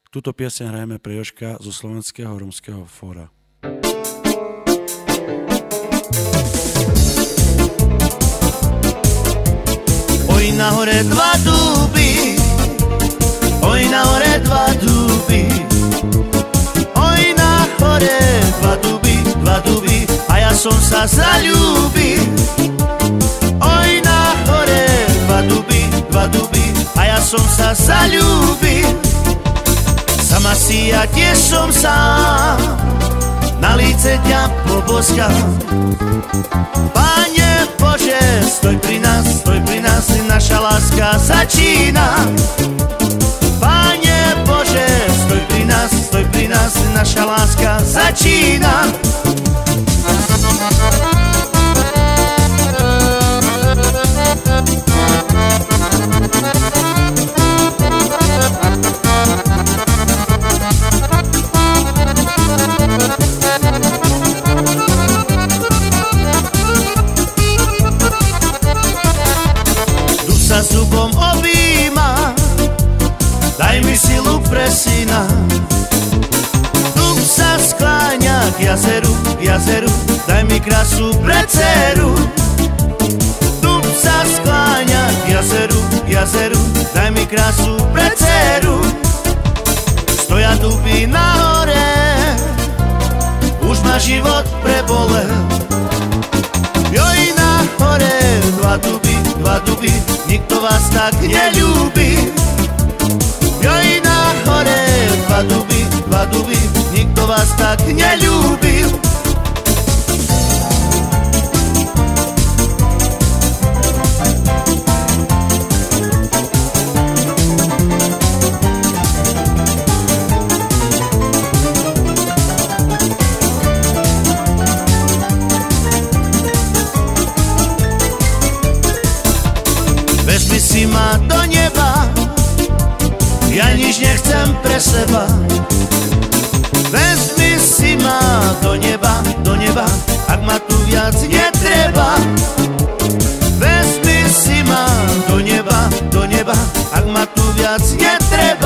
Túto pieseň hrajeme pre Jožka zo Slovenského rómskeho fóra. Oj na hore dva duby, oj na hore dva duby, oj na hore dva duby, a ja som sa zaľúbil. Oj na hore dva duby, a ja som sa zaľúbil. Sama si ja tiež som sám, na líce ťa poboskám. Pane Bože, stoj pri nás, naša láska začína. Pane Bože, stoj pri nás, naša láska začína. Zubom objíma, daj mi silu pre syna. Duch sa skláňa k jazeru, daj mi krásu pre dceru. Duch sa skláňa k jazeru, daj mi krásu pre dceru. Stoja duby na hore, už ma život prebolel. Joj na hore dva duby, nikto vás tak neľúbi. Joj na hore dva duby, nikto vás tak neľúbil. Vezmi si ma do neba, ja nič nechcem pre seba. Vezmi si ma do neba, ak ma tu viac netreba. Vezmi si ma do neba, ak ma tu viac netreba.